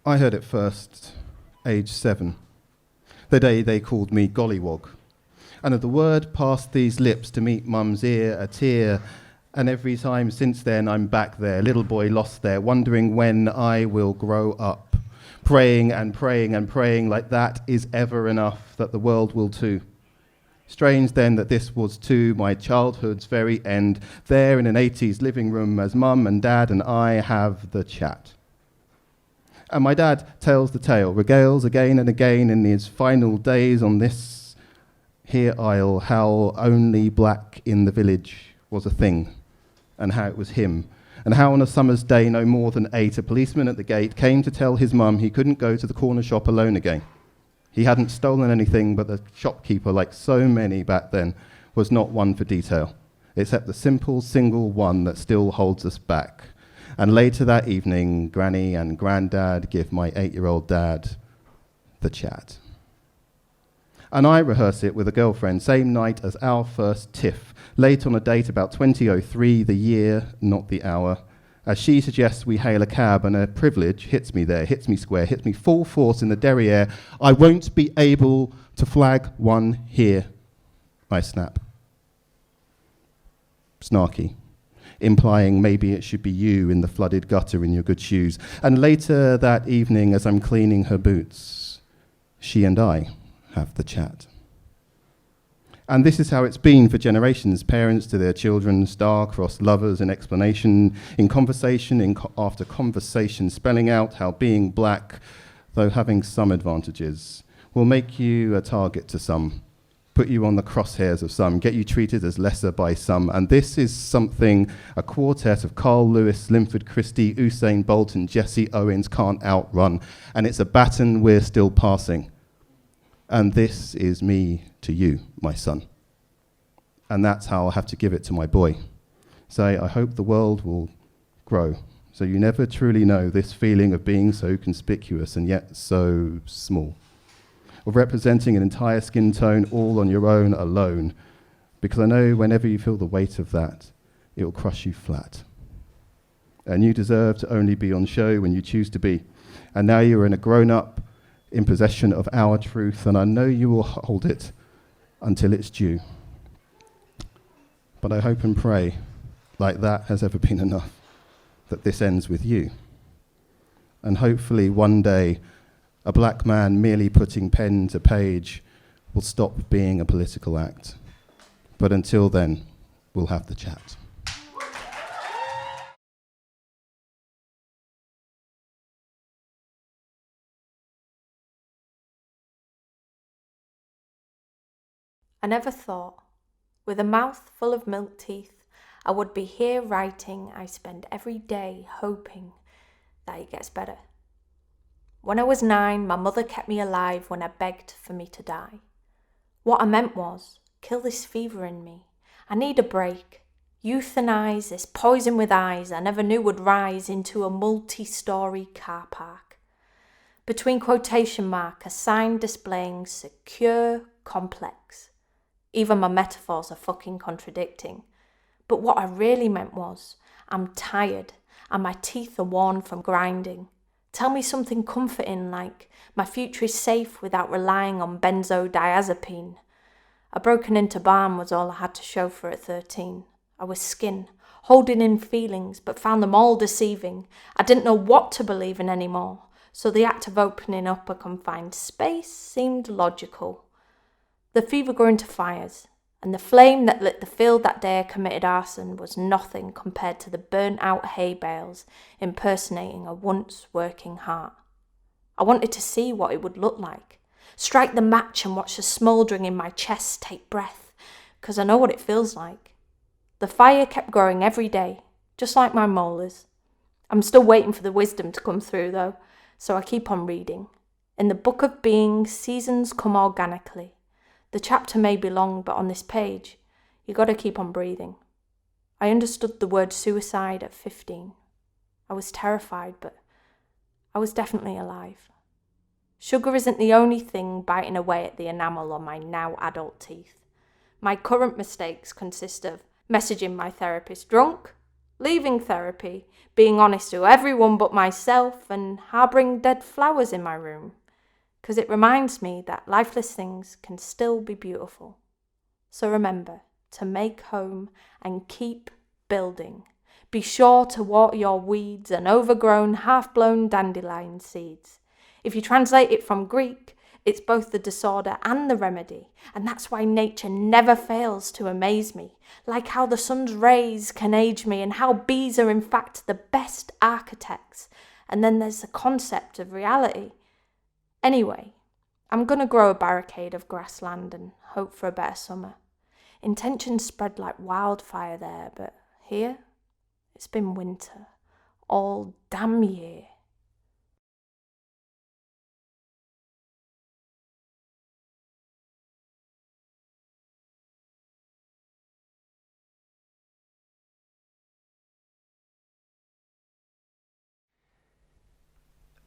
I heard it first, age 7, the day they called me Gollywog. And the word passed these lips to meet Mum's ear, a tear, and every time since then I'm back there, little boy lost there, wondering when I will grow up, praying and praying and praying like that is ever enough, that the world will too. Strange then that this was too my childhood's very end, there in an 80s living room as Mum and Dad and I have the chat. And my dad tells the tale, regales again and again in his final days on this here isle, how only black in the village was a thing, and how it was him, and how on a summer's day, no more than 8, a policeman at the gate came to tell his mum he couldn't go to the corner shop alone again. He hadn't stolen anything, but the shopkeeper, like so many back then, was not one for detail, except the simple single one that still holds us back. And later that evening, Granny and Grandad give my 8-year-old dad the chat. And I rehearse it with a girlfriend, same night as our first tiff, late on a date about 2003, the year, not the hour, as she suggests we hail a cab, and a privilege hits me there, hits me square, hits me full force in the derriere. I won't be able to flag one here, I snap. Snarky, implying maybe it should be you in the flooded gutter in your good shoes. And later that evening, as I'm cleaning her boots, she and I have the chat. And this is how it's been for generations, parents to their children, star-crossed lovers in explanation, in conversation, after conversation, spelling out how being black, though having some advantages, will make you a target to some, put you on the crosshairs of some, get you treated as lesser by some. And this is something a quartet of Carl Lewis, Linford Christie, Usain Bolt and Jesse Owens can't outrun. And it's a baton we're still passing. And this is me to you, my son. And that's how I'll have to give it to my boy. Say, I hope the world will grow, so you never truly know this feeling of being so conspicuous and yet so small, of representing an entire skin tone all on your own alone, because I know whenever you feel the weight of that, it will crush you flat. And you deserve to only be on show when you choose to be. And now you're in a grown-up, in possession of our truth, and I know you will hold it until it's due. But I hope and pray, like that has ever been enough, that this ends with you. And hopefully one day, a black man merely putting pen to page will stop being a political act. But until then, we'll have the chat. I never thought, with a mouth full of milk teeth, I would be here writing I spend every day hoping that it gets better. When I was 9, my mother kept me alive when I begged for me to die. What I meant was, kill this fever in me. I need a break. Euthanize this poison with eyes I never knew would rise into a multi-story car park. Between quotation mark, a sign displaying secure complex. Even my metaphors are fucking contradicting. But what I really meant was, I'm tired and my teeth are worn from grinding. Tell me something comforting like, my future is safe without relying on benzodiazepine. A broken into barn was all I had to show for at 13. I was skin, holding in feelings, but found them all deceiving. I didn't know what to believe in anymore, so the act of opening up a confined space seemed logical. The fever grew into fires, and the flame that lit the field that day I committed arson was nothing compared to the burnt-out hay bales impersonating a once working heart. I wanted to see what it would look like, strike the match and watch the smouldering in my chest take breath, because I know what it feels like. The fire kept growing every day, just like my molars. I'm still waiting for the wisdom to come through, though, so I keep on reading. In the book of being, seasons come organically. The chapter may be long, but on this page, you gotta keep on breathing. I understood the word suicide at 15. I was terrified, but I was definitely alive. Sugar isn't the only thing biting away at the enamel on my now adult teeth. My current mistakes consist of messaging my therapist drunk, leaving therapy, being honest to everyone but myself, and harbouring dead flowers in my room, because it reminds me that lifeless things can still be beautiful. So remember to make home and keep building. Be sure to water your weeds and overgrown, half-blown dandelion seeds. If you translate it from Greek, it's both the disorder and the remedy, and that's why nature never fails to amaze me, like how the sun's rays can age me and how bees are in fact the best architects. And then there's the concept of reality. Anyway, I'm gonna grow a barricade of grassland and hope for a better summer. Intentions spread like wildfire there, but here, it's been winter all damn year.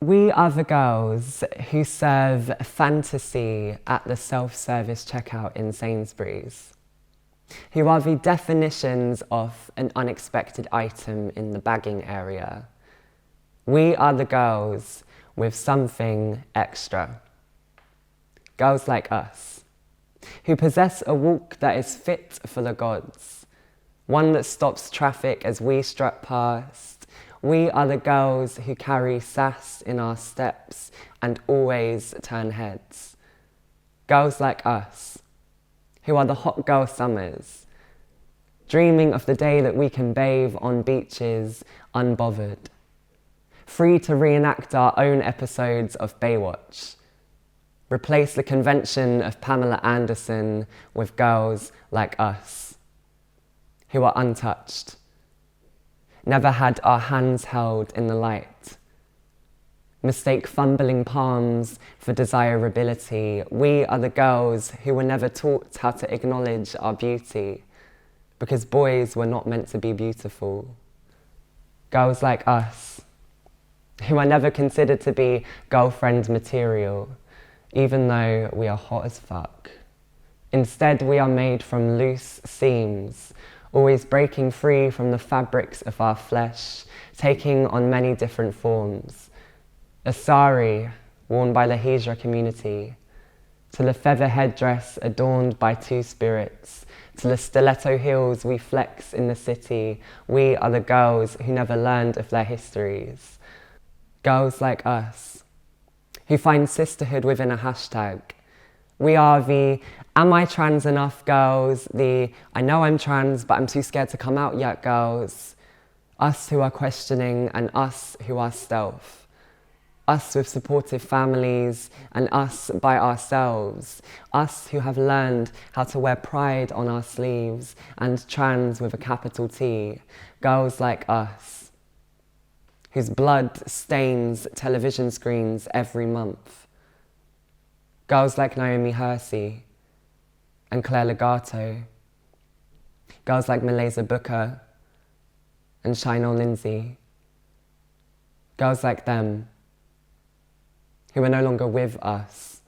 We are the girls who serve fantasy at the self-service checkout in Sainsbury's, who are the definitions of an unexpected item in the bagging area. We are the girls with something extra. Girls like us, who possess a walk that is fit for the gods, one that stops traffic as we strut past. We are the girls who carry sass in our steps and always turn heads. Girls like us, who are the hot girl summers, dreaming of the day that we can bathe on beaches unbothered, free to reenact our own episodes of Baywatch, replace the convention of Pamela Anderson with girls like us, who are untouched, never had our hands held in the light, mistake fumbling palms for desirability. We are the girls who were never taught how to acknowledge our beauty, because boys were not meant to be beautiful. Girls like us, who are never considered to be girlfriend material, even though we are hot as fuck. Instead, we are made from loose seams, always breaking free from the fabrics of our flesh, taking on many different forms. A sari worn by the Hijra community, to the feather headdress adorned by two spirits, to the stiletto heels we flex in the city. We are the girls who never learned of their histories. Girls like us, who find sisterhood within a hashtag. We are the am I trans enough girls, the I know I'm trans but I'm too scared to come out yet girls. Us who are questioning and us who are stealth. Us with supportive families and us by ourselves. Us who have learned how to wear pride on our sleeves and trans with a capital T. Girls like us, whose blood stains television screens every month. Girls like Naomi Hersey and Claire Legato. Girls like Malaysia Booker and Shynol Lindsay. Girls like them, who are no longer with us,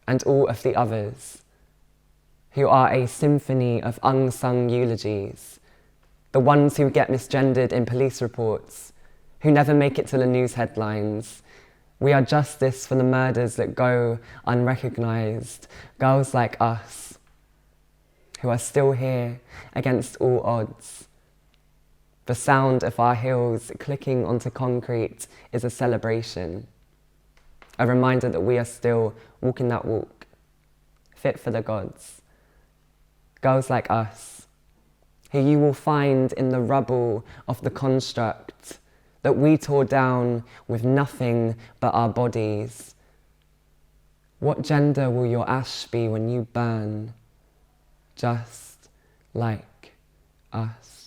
and all of the others, who are a symphony of unsung eulogies, the ones who get misgendered in police reports, who never make it to the news headlines. We are justice for the murders that go unrecognised. Girls like us, who are still here against all odds. The sound of our heels clicking onto concrete is a celebration, a reminder that we are still walking that walk, fit for the gods. Girls like us, who you will find in the rubble of the construct that we tore down with nothing but our bodies. What gender will your ash be when you burn? Just like us.